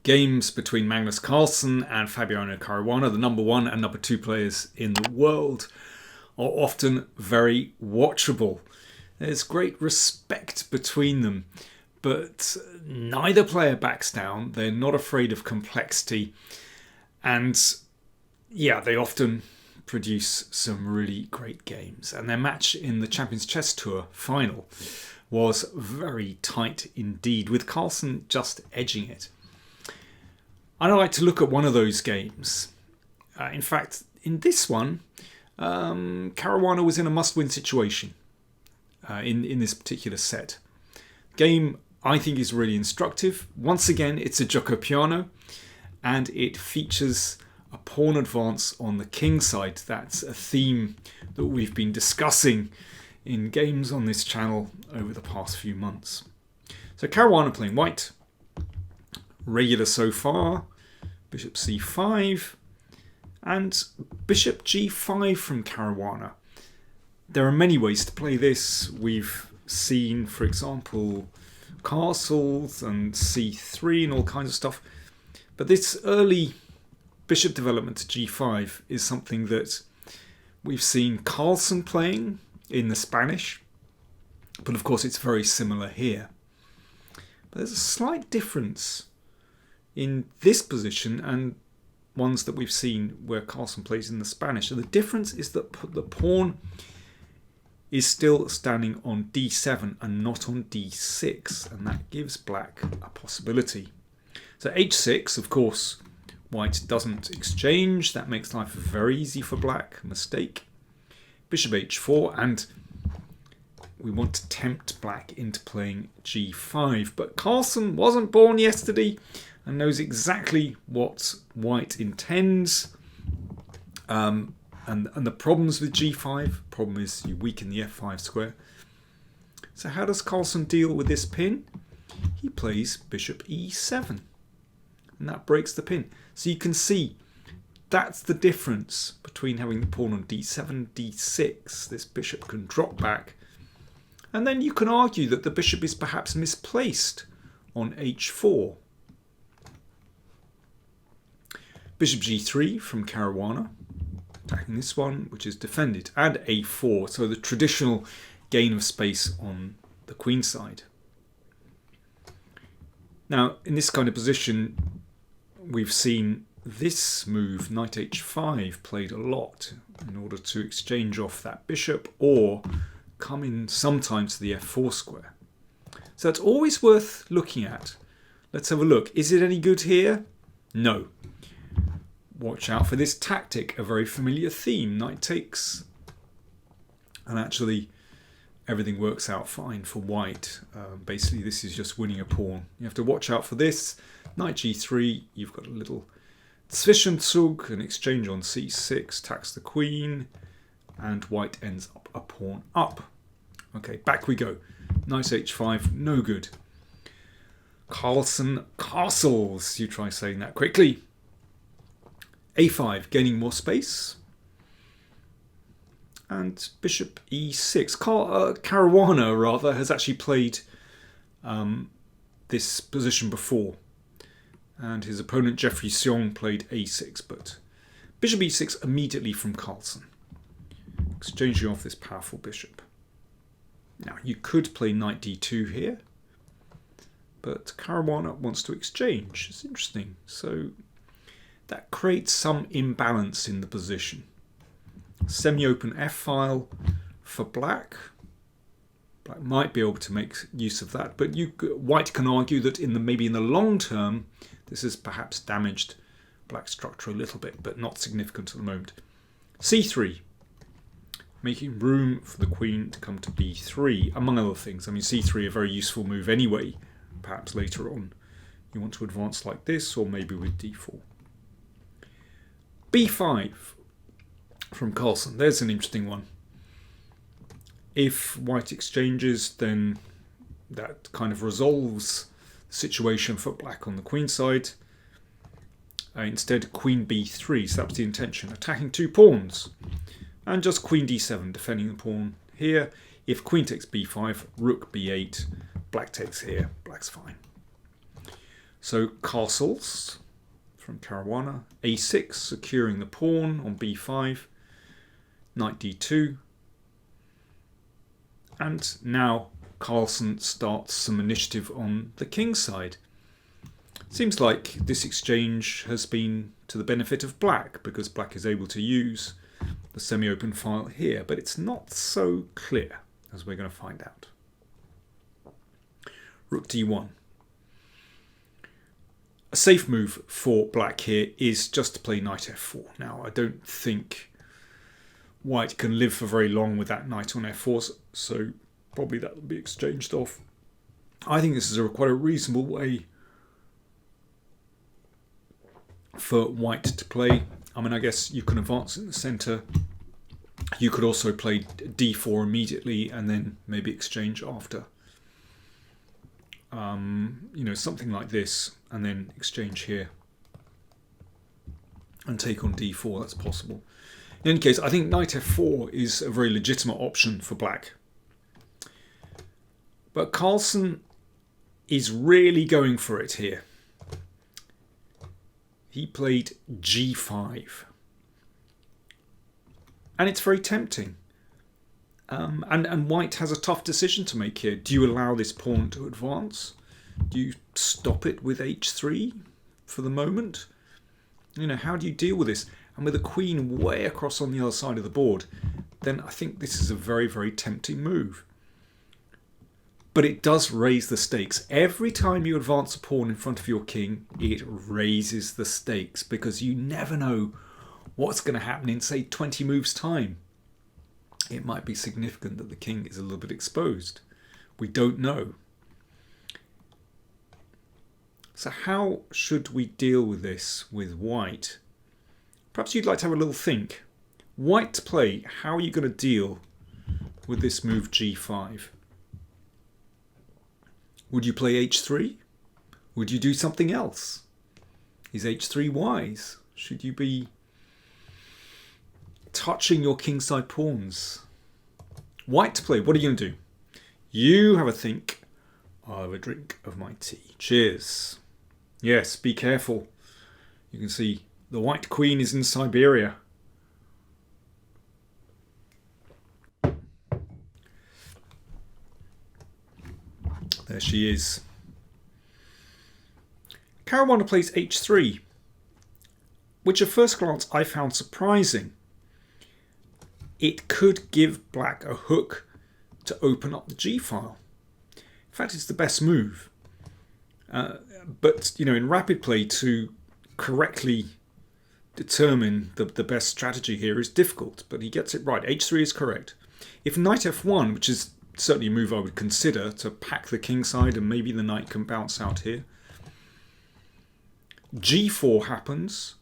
Games between Magnus Carlsen and Fabiano Caruana, the number 1 and number 2 players in the world, are often very watchable. There's great respect between them, but neither player backs down. They're not afraid of complexity, and yeah, they often produce some really great games. And their match in the Champions Chess Tour final was very tight indeed, with Carlsen just edging it. I'd like to look at one of those games. In fact, in this one, Caruana was in a must-win situation in this particular set. Game, I think, is really instructive. Once again, it's a gioco piano, and it features a pawn advance on the Kingside. That's a theme that we've been discussing in games on this channel over the past few months. So Caruana playing white. Regular so far, bishop c5, and bishop g5 from Caruana. There are many ways to play this. We've seen, for example, castles and c3 and all kinds of stuff. But this early bishop development to g5 is something that we've seen Carlsen playing in the Spanish. But of course it's very similar here. But there's a slight difference in this position and ones that we've seen where Carlsen plays in the Spanish. So the difference is that the pawn is still standing on d7 and not on d6, and that gives black a possibility. So h6, of course, white doesn't exchange. That makes life very easy for black. Mistake. Bishop h4, and we want to tempt black into playing g5. But Carlsen wasn't born yesterday and knows exactly what white intends. And the problems with g5, problem is you weaken the f5 square. So how does Carlsen deal with this pin? He plays bishop e7, and that breaks the pin. So you can see that's the difference between having the pawn on d7, d6. This bishop can drop back, and then you can argue that the bishop is perhaps misplaced on h4. Bishop g3 from Caruana, attacking this one, which is defended, and a4, so the traditional gain of space on the queen side. Now, in this kind of position, we've seen this move, knight h5, played a lot in order to exchange off that bishop or come in sometimes to the f4 square. So it's always worth looking at. Let's have a look. Is it any good here? No. Watch out for this tactic, a very familiar theme. Knight takes, and actually everything works out fine for white. Basically this is just winning a pawn. You have to watch out for this. Knight g3, you've got a little Zwischenzug, an exchange on c6, attacks the queen, and white ends up a pawn up. Okay, back we go. Knight h5, no good. Carlsen castles, you try saying that quickly. a5, gaining more space. And bishop e6. Caruana, rather, has actually played this position before. And his opponent, Jeffrey Seong, played a6. But bishop e6 immediately from Carlsen, exchanging off this powerful bishop. Now, you could play knight d2 here. But Caruana wants to exchange. It's interesting. So that creates some imbalance in the position. Semi-open f-file for black. Black might be able to make use of that, but white can argue that maybe in the long term, this has perhaps damaged black's structure a little bit, but not significant at the moment. c3, making room for the queen to come to b3, among other things. I mean, c3 a very useful move anyway. Perhaps later on you want to advance like this, or maybe with d4. b5 from Carlsen. There's an interesting one. If white exchanges, then that kind of resolves the situation for black on the queen side. Instead, queen b3, so that was the intention. Attacking two pawns. And just queen d7, defending the pawn here. If queen takes b5, rook b8, black takes here, black's fine. So castles from Caruana, a6, securing the pawn on b5, knight d2, and now Carlsen starts some initiative on the kingside. Seems like this exchange has been to the benefit of black, because black is able to use the semi-open file here, but it's not so clear, as we're going to find out. Rook d1. A safe move for black here is just to play knight f4. Now, I don't think white can live for very long with that knight on f4, so probably that will be exchanged off. I think this is quite a reasonable way for white to play. I mean, I guess you can advance in the centre. You could also play d4 immediately and then maybe exchange after. You know, something like this, and then exchange here and take on d4. That's possible. In any case, I think knight f4 is a very legitimate option for black. But Carlsen is really going for it here. He played g5. And it's very tempting. And white has a tough decision to make here. Do you allow this pawn to advance? Do you stop it with h3 for the moment? You know, how do you deal with this? And with the queen way across on the other side of the board, then I think this is a very, very tempting move. But it does raise the stakes. Every time you advance a pawn in front of your king, it raises the stakes, because you never know what's going to happen in, say, 20 moves' time. It might be significant that the king is a little bit exposed. We don't know. So how should we deal with this with white? Perhaps you'd like to have a little think. White to play, how are you going to deal with this move g5? Would you play h3? Would you do something else? Is h3 wise? Should you be touching your kingside pawns? White to play, what are you going to do? You have a think. I'll have a drink of my tea. Cheers. Yes, be careful. You can see the white queen is in Siberia. There she is. Caruana plays h3, which at first glance I found surprising. It could give black a hook to open up the g-file. In fact, it's the best move. But, you know, in rapid play, to correctly determine the best strategy here is difficult, but he gets it right. h3 is correct. If knight f1, which is certainly a move I would consider to pack the kingside, and maybe the knight can bounce out here. g4 happens,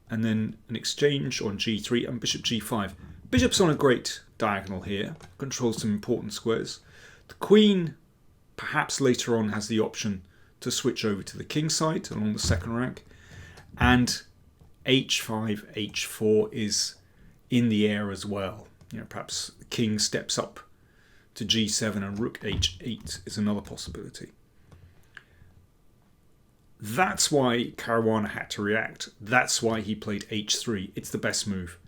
and then an exchange on g3 and bishop g5. Bishop's on a great diagonal here, controls some important squares. The queen perhaps later on has the option to switch over to the kingside along the second rank, and h5, h4 is in the air as well. You know, perhaps the king steps up to g7 and rook h8 is another possibility. That's why Caruana had to react. That's why he played h3. It's the best move.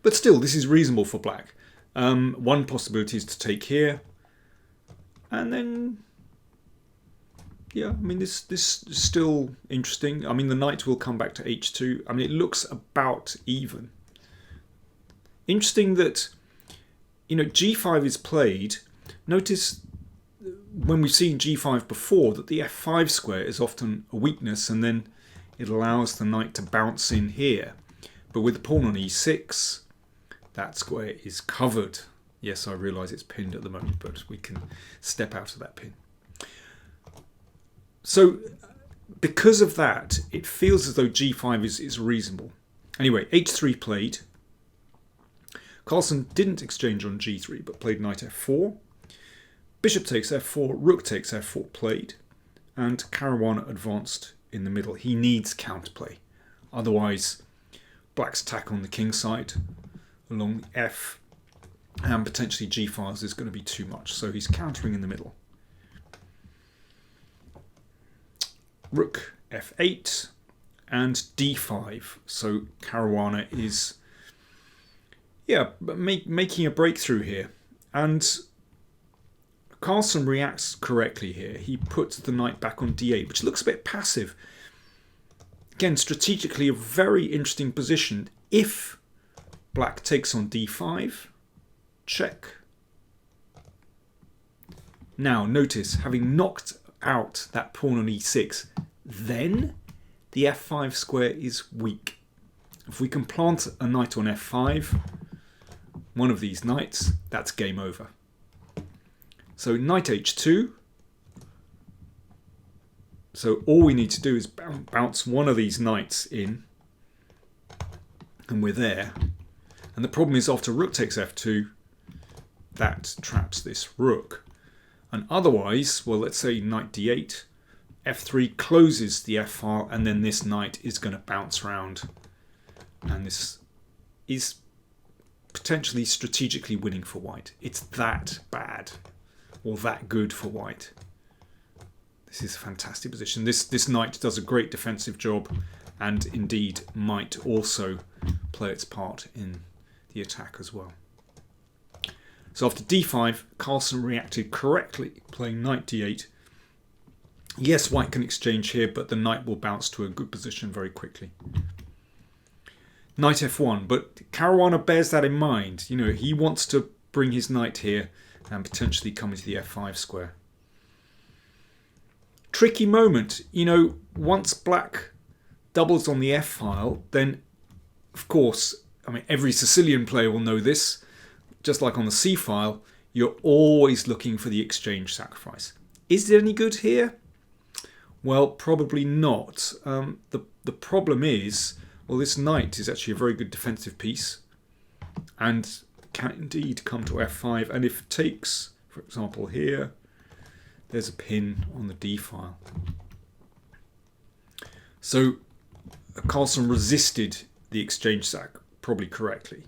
But still, this is reasonable for black. One possibility is to take here. And then, yeah, I mean, this is still interesting. I mean, the knight will come back to h2. I mean, it looks about even. Interesting that, you know, g5 is played. Notice when we've seen g5 before that the f5 square is often a weakness, and then it allows the knight to bounce in here. But with the pawn on e6, that square is covered. Yes, I realise it's pinned at the moment, but we can step out of that pin. So because of that, it feels as though g5 is reasonable. Anyway, h3 played. Carlsen didn't exchange on g3, but played knight f4. Bishop takes f4, rook takes f4 played, and Caruana advanced in the middle. He needs counterplay. Otherwise, black's attack on the king side along f and potentially g5 is going to be too much. So he's countering in the middle. rook f8 and d5. So Caruana is making a breakthrough here. And Carlsen reacts correctly here. He puts the knight back on d8, which looks a bit passive. Again, strategically a very interesting position. If black takes on d5, check. Now notice, having knocked out that pawn on e6, then the f5 square is weak. If we can plant a knight on f5, one of these knights, that's game over. So knight h2. So all we need to do is bounce one of these knights in, and we're there. And the problem is, after rook takes f2, that traps this rook. And otherwise, well, let's say knight d8, f3 closes the f file, and then this knight is going to bounce around. And this is potentially strategically winning for white. It's that bad, or that good for white. This is a fantastic position. This knight does a great defensive job, and indeed might also play its part in the attack as well. So after d5, Carlsen reacted correctly, playing knight d8. Yes, white can exchange here, but the knight will bounce to a good position very quickly. Knight f1, but Caruana bears that in mind. You know, he wants to bring his knight here and potentially come into the f5 square. Tricky moment. You know, once black doubles on the f-file, then, of course, I mean, every Sicilian player will know this. Just like on the c-file, you're always looking for the exchange sacrifice. Is it any good here? Well, probably not. The problem is, well, this knight is actually a very good defensive piece and can indeed come to f5. And if it takes, for example, here, there's a pin on the d-file. So Carlsen resisted the exchange sac probably correctly.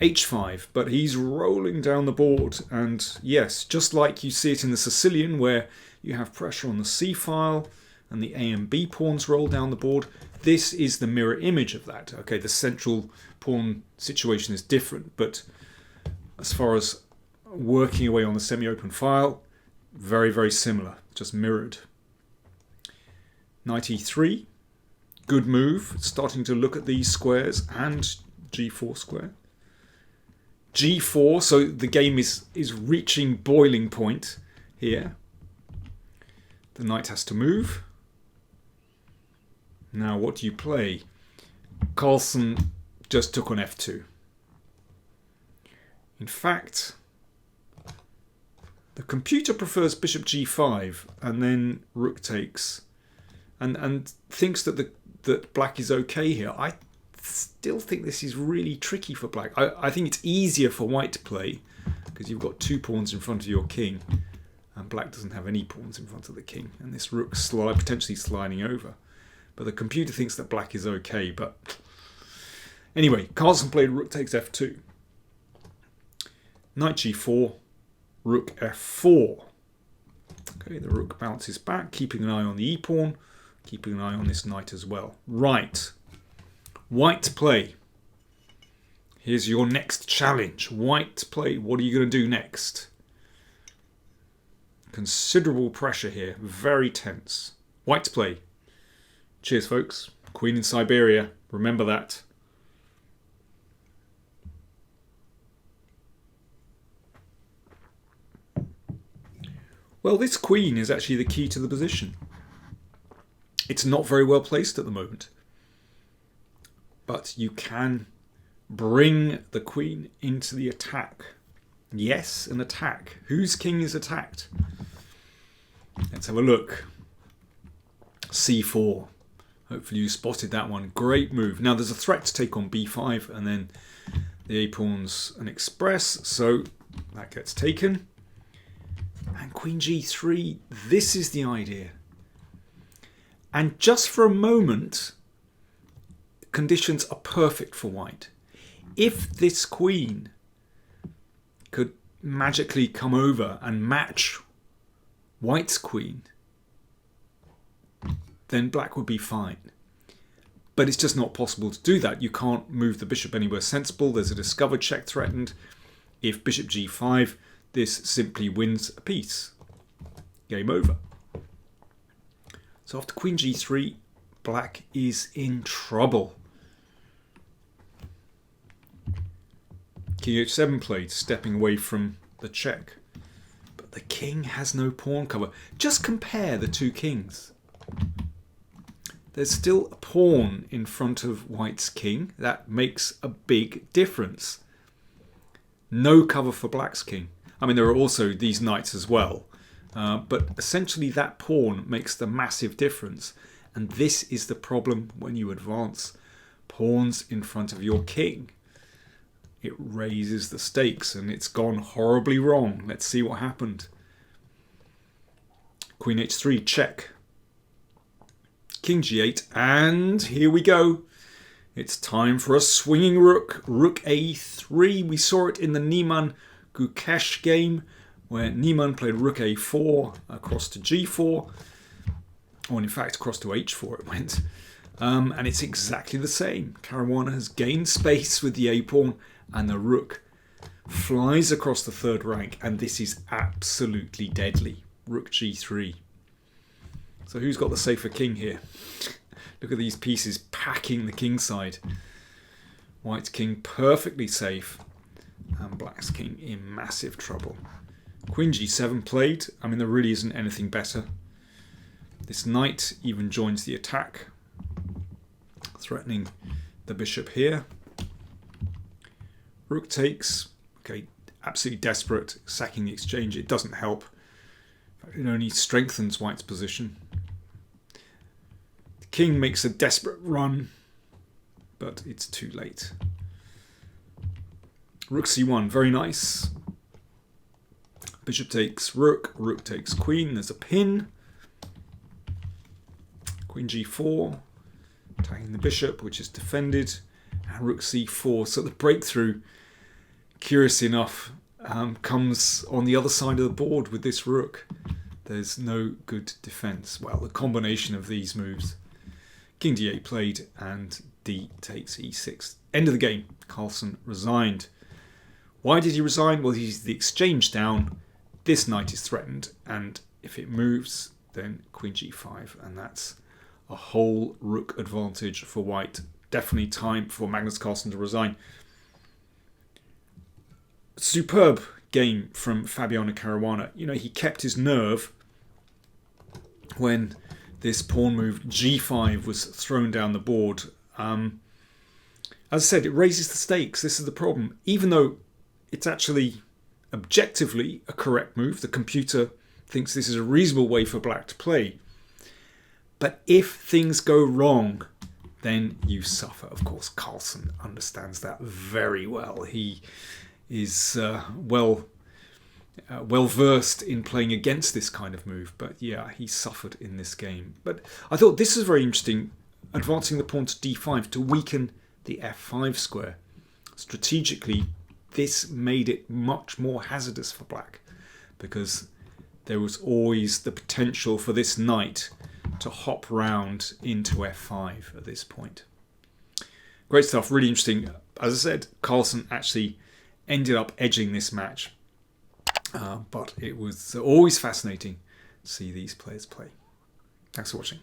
h5, but he's rolling down the board, and yes, just like you see it in the Sicilian, where you have pressure on the c-file and the a and b pawns roll down the board, this is the mirror image of that. Okay, the central pawn situation is different, but as far as working away on the semi-open file, very, very similar, just mirrored. Knight e3, good move, starting to look at these squares, and g4 square. g4, so the game is reaching boiling point here. The knight has to move. Now what do you play? Carlsen just took on f2. In fact, the computer prefers bishop g5 and then rook takes, and thinks that black is okay here. I still think this is really tricky for black. I think it's easier for white to play because you've got 2 pawns in front of your king, and black doesn't have any pawns in front of the king, and this rook potentially sliding over. But the computer thinks that black is okay. But anyway, Carlsen played rook takes f2. Knight g4, rook f4. Okay, the rook bounces back, keeping an eye on the e-pawn, keeping an eye on this knight as well. Right. White to play. Here's your next challenge. White to play. What are you going to do next? Considerable pressure here. Very tense. White to play. Cheers, folks. Queen in Siberia. Remember that. Well, this queen is actually the key to the position. It's not very well placed at the moment. But you can bring the queen into the attack. Yes, an attack. Whose king is attacked? Let's have a look. c4. Hopefully you spotted that one. Great move. Now there's a threat to take on b5, and then the a-pawn's an express, so that gets taken. And queen g3, this is the idea. And just for a moment, conditions are perfect for white. If this queen could magically come over and match white's queen, then black would be fine. But it's just not possible to do that. You can't move the bishop anywhere sensible. There's a discovered check threatened. If bishop g5, this simply wins a piece. Game over. So after queen g3, black is in trouble. King h7 played, stepping away from the check. But the king has no pawn cover. Just compare the two kings. There's still a pawn in front of white's king. That makes a big difference. No cover for black's king. I mean, there are also these knights as well. But essentially that pawn makes the massive difference. And this is the problem when you advance pawns in front of your king. It raises the stakes, and it's gone horribly wrong. Let's see what happened. Queen h3, check. King g8, and here we go. It's time for a swinging rook. Rook a3. We saw it in the Niemann Gukesh game, where Niemann played rook a4 across to g4. Or in fact, across to h4 it went. And it's exactly the same. Caruana has gained space with the a-pawn, and the rook flies across the third rank, and this is absolutely deadly. Rook g3. So who's got the safer king here? Look at these pieces packing the kingside. White's king perfectly safe, and black's king in massive trouble. Queen g7 played. I mean, there really isn't anything better. This knight even joins the attack, threatening the bishop here. Rook takes. Okay, absolutely desperate, sacking the exchange. It doesn't help. It only strengthens white's position. The king makes a desperate run, but it's too late. Rook c1, very nice. Bishop takes rook, rook takes queen. There's a pin. Queen g4, attacking the bishop, which is defended. And rook c4. So the breakthrough, curiously enough, comes on the other side of the board with this rook. There's no good defense. Well, the combination of these moves. King d8 played, and d takes e6. End of the game. Carlsen resigned. Why did he resign? Well, he's the exchange down. This knight is threatened, and if it moves, then queen g5, and that's a whole rook advantage for white. Definitely time for Magnus Carlsen to resign. Superb game from Fabiano Caruana. You know, he kept his nerve when this pawn move g5 was thrown down the board. As I said, it raises the stakes. This is the problem. Even though it's actually objectively a correct move, the computer thinks this is a reasonable way for black to play. But if things go wrong, then you suffer. Of course, Carlsen understands that very well. He is well versed in playing against this kind of move. But yeah, he suffered in this game. But I thought this is very interesting, advancing the pawn to d5 to weaken the f5 square. Strategically, this made it much more hazardous for black, because there was always the potential for this knight to hop round into f5 at this point. Great stuff, really interesting. As I said, Carlsen actually ended up edging this match, but it was always fascinating to see these players play. Thanks for watching.